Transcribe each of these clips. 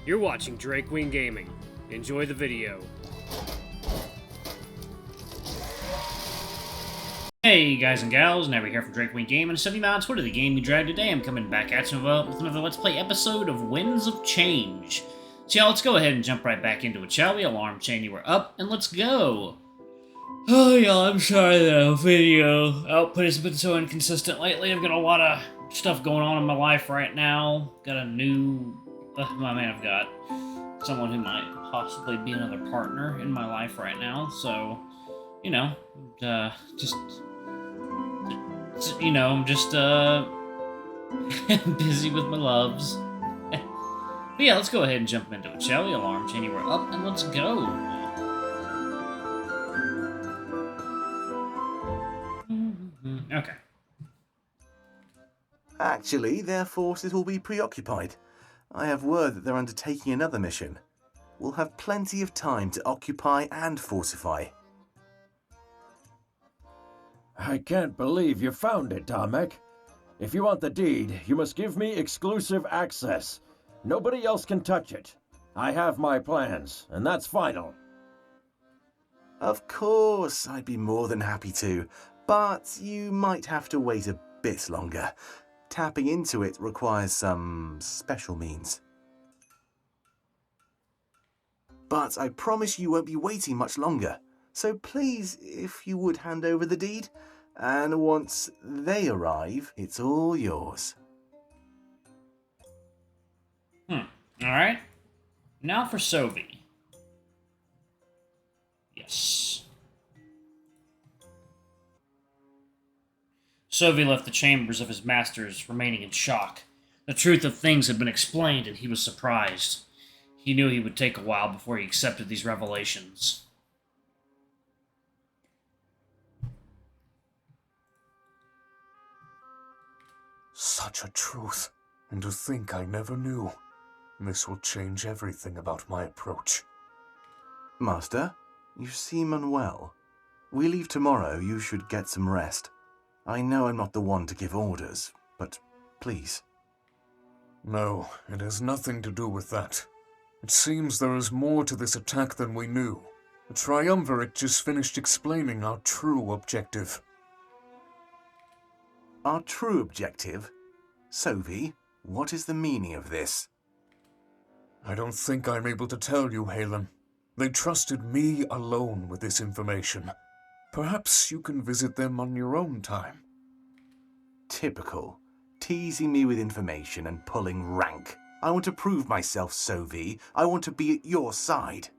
You're watching Drake Wing Gaming. Enjoy the video. Hey guys and gals, Never here from Drake Wing Gaming, 70 on Twitter, the game we drag today. I'm coming back at you with another Let's Play episode of Winds of Change. So yeah, let's go ahead and jump right back into it, shall we? Alarm chain, you were up, and let's go! Oh yeah, I'm sorry the video output has been so inconsistent lately. I've got a lot of stuff going on in my life right now. Got a new... I've got someone who might possibly be another partner in my life right now, so... You know, I'm just busy with my loves. But yeah, let's go ahead and jump into it, shall we? Alarm chain, we're up, and let's go. Okay. Actually, their forces will be preoccupied. I have word that they're undertaking another mission. We'll have plenty of time to occupy and fortify. I can't believe you found it, Tomek. If you want the deed, you must give me exclusive access. Nobody else can touch it. I have my plans, and that's final. Of course, I'd be more than happy to, but you might have to wait a bit longer. Tapping into it requires some special means. But I promise you won't be waiting much longer. So please, if you would hand over the deed, and once they arrive, it's all yours. Alright. Now for Sovi. Yes. Sovi left the chambers of his masters, remaining in shock. The truth of things had been explained, and he was surprised. He knew he would take a while before he accepted these revelations. Such a truth, and to think I never knew. This will change everything about my approach. Master, you seem unwell. We leave tomorrow, you should get some rest. I know I'm not the one to give orders, but please. No, it has nothing to do with that. It seems there is more to this attack than we knew. The Triumvirate just finished explaining our true objective. Our true objective? Sovi, what is the meaning of this? I don't think I'm able to tell you, Halen. They trusted me alone with this information. Perhaps you can visit them on your own time. Typical. Teasing me with information and pulling rank. I want to prove myself, Sovi. I want to be at your side.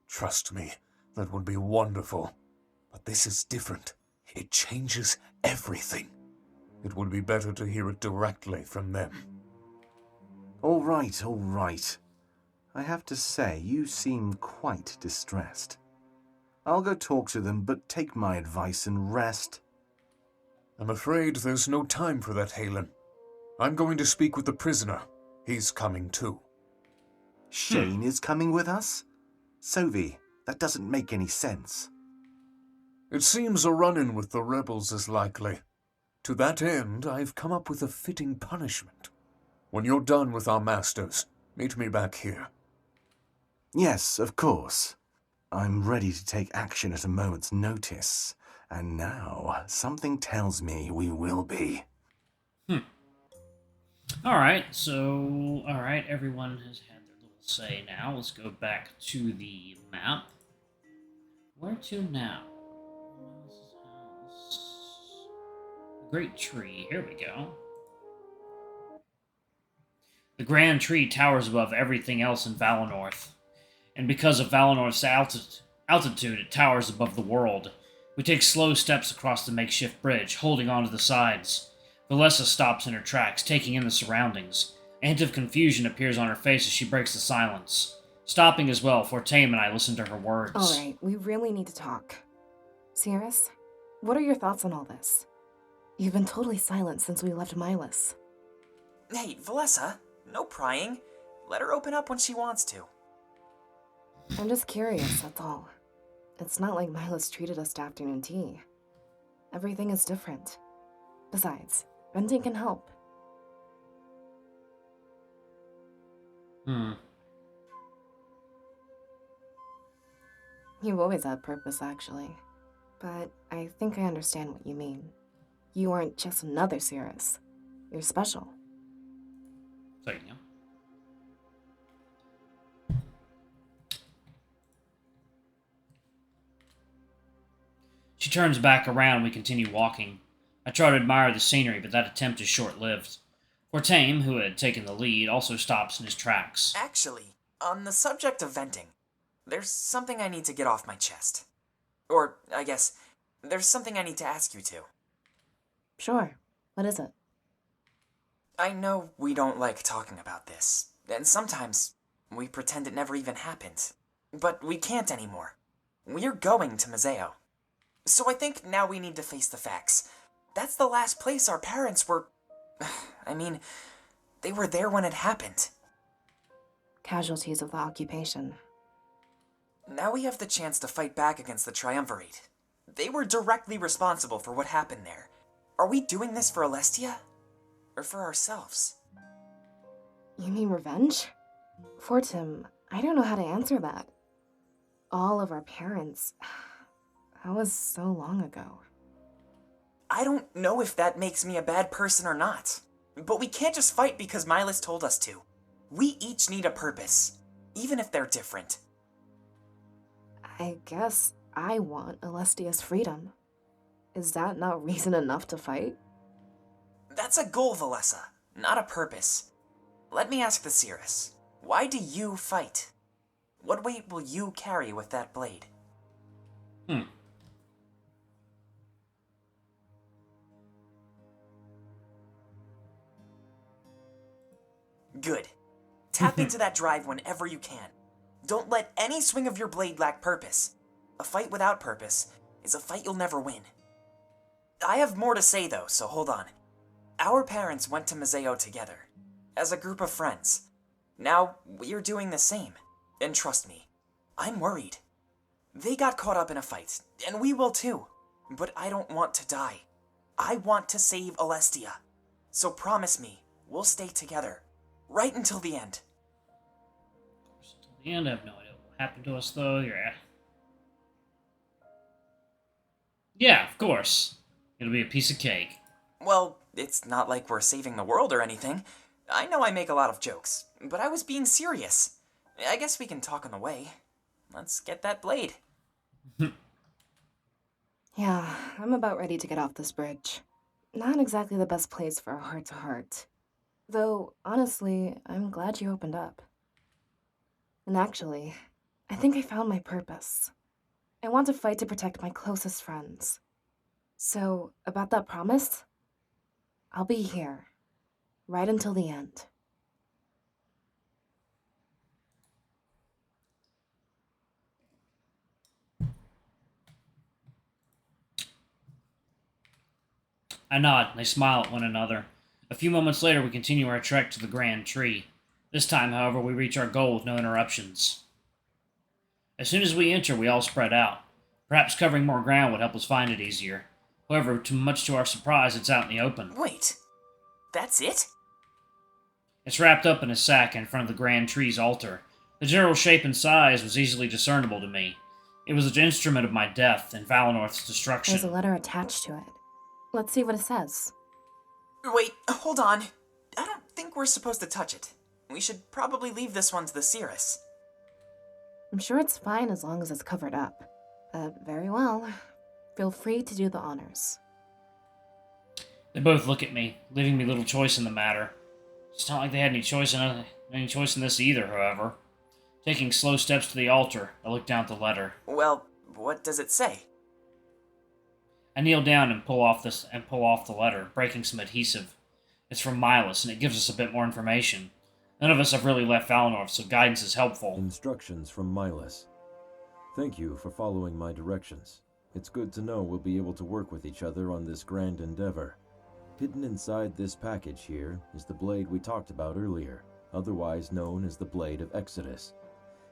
Trust me, that would be wonderful. But this is different. It changes everything. It would be better to hear it directly from them. All right. I have to say, you seem quite distressed. I'll go talk to them, but take my advice and rest. I'm afraid there's no time for that, Halen. I'm going to speak with the prisoner. He's coming too. Shane is coming with us? Sovi, that doesn't make any sense. It seems a run-in with the rebels is likely. To that end, I've come up with a fitting punishment. When you're done with our masters, meet me back here. Yes, of course. I'm ready to take action at a moment's notice. And now, something tells me we will be. Alright, everyone has had their little say now. Let's go back to the map. Where to now? Great tree. Here we go. The grand tree towers above everything else in Valonorth. And because of Valonorth's altitude, it towers above the world. We take slow steps across the makeshift bridge, holding onto the sides. Valessa stops in her tracks, taking in the surroundings. A hint of confusion appears on her face as she breaks the silence. Stopping as well, Fortame and I listen to her words. Alright, we really need to talk. Seeress, what are your thoughts on all this? You've been totally silent since we left Milas. Hey, Valessa, no prying. Let her open up when she wants to. I'm just curious, that's all. It's not like Milas treated us to afternoon tea. Everything is different. Besides, Venting can help. Hmm. You've always had purpose, actually. But I think I understand what you mean. You aren't just another Seeress. You're special. So, you know. She turns back around and we continue walking. I try to admire the scenery, but that attempt is short-lived. Fortame, who had taken the lead, also stops in his tracks. Actually, on the subject of venting, there's something I need to get off my chest. Or, I guess, there's something I need to ask you to. Sure. What is it? I know we don't like talking about this, and sometimes we pretend it never even happened. But we can't anymore. We're going to Museo. So I think now we need to face the facts. That's the last place our parents were... I mean, they were there when it happened. Casualties of the occupation. Now we have the chance to fight back against the Triumvirate. They were directly responsible for what happened there. Are we doing this for Alestia? Or for ourselves? You mean revenge? Fortim, I don't know how to answer that. All of our parents... That was so long ago. I don't know if that makes me a bad person or not. But we can't just fight because Milas told us to. We each need a purpose, even if they're different. I guess I want Alestia's freedom. Is that not reason enough to fight? That's a goal, Valessa, not a purpose. Let me ask the Seeress. Why do you fight? What weight will you carry with that blade? Good. Tap into that drive whenever you can. Don't let any swing of your blade lack purpose. A fight without purpose is a fight you'll never win. I have more to say though, so hold on. Our parents went to Museo together, as a group of friends. Now, we're doing the same. And trust me, I'm worried. They got caught up in a fight, and we will too. But I don't want to die. I want to save Alestia. So promise me, we'll stay together. Right until the end. Until the end, I have no idea what will happen to us, though. Yeah, of course. It'll be a piece of cake. Well, it's not like we're saving the world or anything. I know I make a lot of jokes, but I was being serious. I guess we can talk on the way. Let's get that blade. Yeah, I'm about ready to get off this bridge. Not exactly the best place for a heart-to-heart. Though, honestly, I'm glad you opened up. And actually, I think I found my purpose. I want to fight to protect my closest friends. So, about that promise, I'll be here, right until the end. I nod, and they smile at one another. A few moments later, we continue our trek to the Grand Tree. This time, however, we reach our goal with no interruptions. As soon as we enter, we all spread out. Perhaps covering more ground would help us find it easier. However, much to our surprise, it's out in the open. Wait, that's it? It's wrapped up in a sack in front of the Grand Tree's altar. The general shape and size was easily discernible to me. It was an instrument of my death and Valenorth's destruction. There's a letter attached to it. Let's see what it says. Wait, hold on. I don't think we're supposed to touch it. We should probably leave this one to the Seeress. I'm sure it's fine as long as it's covered up. Very well. Feel free to do the honors. They both look at me, leaving me little choice in the matter. It's not like they had any choice in this either, however. Taking slow steps to the altar, I look down at the letter. Well, what does it say? I kneel down and pull off the letter, breaking some adhesive. It's from Milas, and it gives us a bit more information. None of us have really left Valinor, so guidance is helpful. Instructions from Milas. Thank you for following my directions. It's good to know we'll be able to work with each other on this grand endeavor. Hidden inside this package here is the blade we talked about earlier, otherwise known as the Blade of Exodus.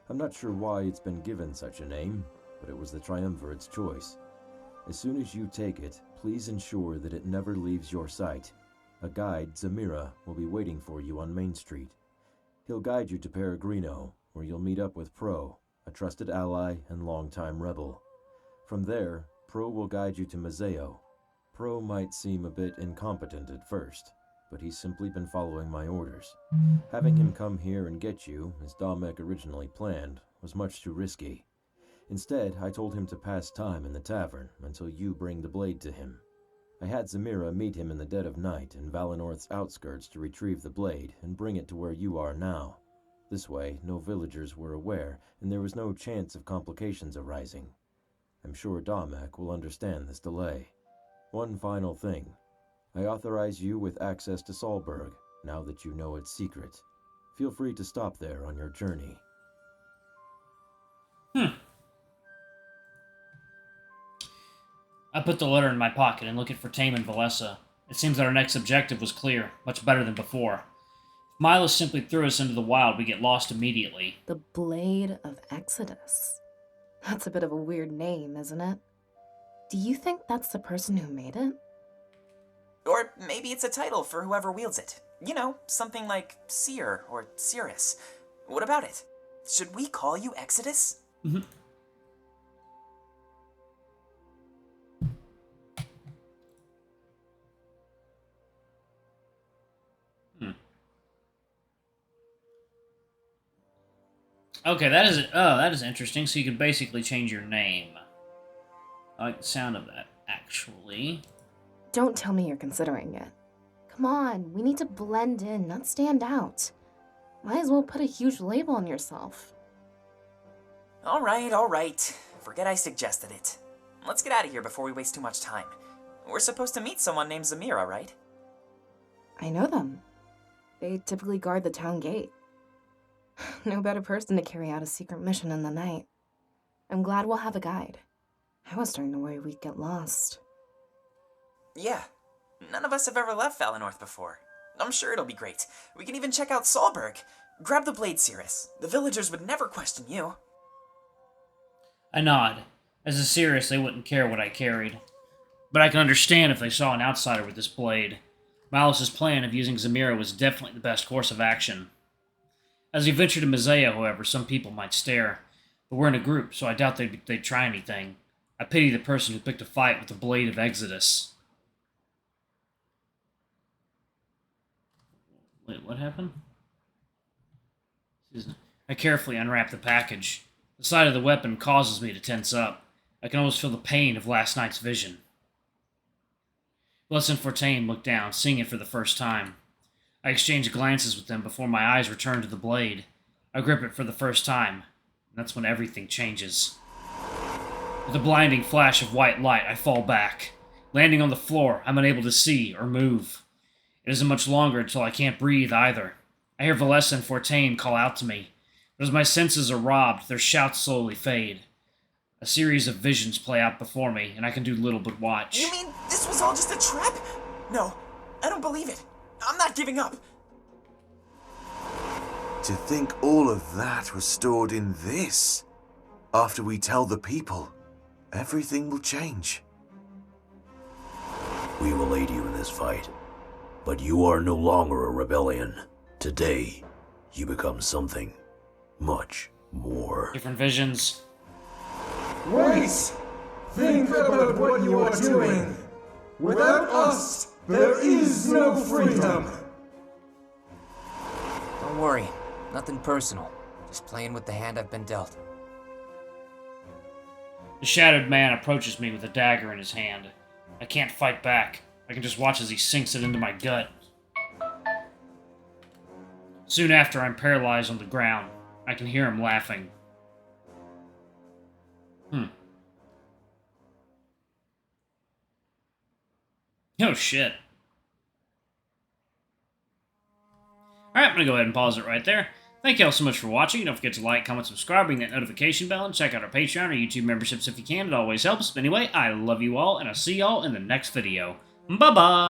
I'm not sure why it's been given such a name, but it was the Triumvirate's choice. As soon as you take it, please ensure that it never leaves your sight. A guide, Zamira, will be waiting for you on Main Street. He'll guide you to Peregrino, where you'll meet up with Pro, a trusted ally and longtime rebel. From there, Pro will guide you to Mazeo. Pro might seem a bit incompetent at first, but he's simply been following my orders. Having him come here and get you, as Damek originally planned, was much too risky. Instead, I told him to pass time in the tavern until you bring the blade to him. I had Zamira meet him in the dead of night in Valenorth's outskirts to retrieve the blade and bring it to where you are now. This way, no villagers were aware, and there was no chance of complications arising. I'm sure Damek will understand this delay. One final thing. I authorize you with access to Solberg, now that you know its secret. Feel free to stop there on your journey. I put the letter in my pocket and looked for Tame and Valessa. It seems that our next objective was clear, much better than before. If Milos simply threw us into the wild, we get lost immediately. The Blade of Exodus. That's a bit of a weird name, isn't it? Do you think that's the person who made it? Or maybe it's a title for whoever wields it. You know, something like Seer or Seeress. What about it? Should we call you Exodus? Okay, that is interesting. So you can basically change your name. I like the sound of that, actually. Don't tell me you're considering it. Come on, we need to blend in, not stand out. Might as well put a huge label on yourself. All right. Forget I suggested it. Let's get out of here before we waste too much time. We're supposed to meet someone named Zamira, right? I know them. They typically guard the town gate. No better person to carry out a secret mission in the night. I'm glad we'll have a guide. I was starting to worry we'd get lost. Yeah. None of us have ever left Valenorth before. I'm sure it'll be great. We can even check out Solberg. Grab the blade, Seeress. The villagers would never question you. I nod. As a Seeress, they wouldn't care what I carried. But I can understand if they saw an outsider with this blade. Milos' plan of using Zamira was definitely the best course of action. As we venture to Mazeo, however, some people might stare. But we're in a group, so I doubt they'd try anything. I pity the person who picked a fight with the Blade of Exodus. Wait, what happened? I carefully unwrap the package. The sight of the weapon causes me to tense up. I can almost feel the pain of last night's vision. Bless and Fortain look down, seeing it for the first time. I exchange glances with them before my eyes return to the blade. I grip it for the first time, and that's when everything changes. With a blinding flash of white light, I fall back. Landing on the floor, I'm unable to see or move. It isn't much longer until I can't breathe either. I hear Valessa and Fortain call out to me, but as my senses are robbed, their shouts slowly fade. A series of visions play out before me, and I can do little but watch. You mean this was all just a trap? No, I don't believe it. I'm not giving up. To think all of that was stored in this. After we tell the people, everything will change. We will aid you in this fight, but you are no longer a rebellion. Today, you become something much more. Different visions. Wait! Think about what you are doing. Without us, there is no freedom. Don't worry, nothing personal. Just playing with the hand I've been dealt. The shattered man approaches me with a dagger in his hand. I can't fight back. I can just watch as he sinks it into my gut. Soon after, I'm paralyzed on the ground. I can hear him laughing. Oh, shit. Alright, I'm going to go ahead and pause it right there. Thank you all so much for watching. Don't forget to like, comment, subscribe, ring that notification bell, and check out our Patreon or YouTube memberships if you can. It always helps. But anyway, I love you all, and I'll see y'all in the next video. Bye-bye!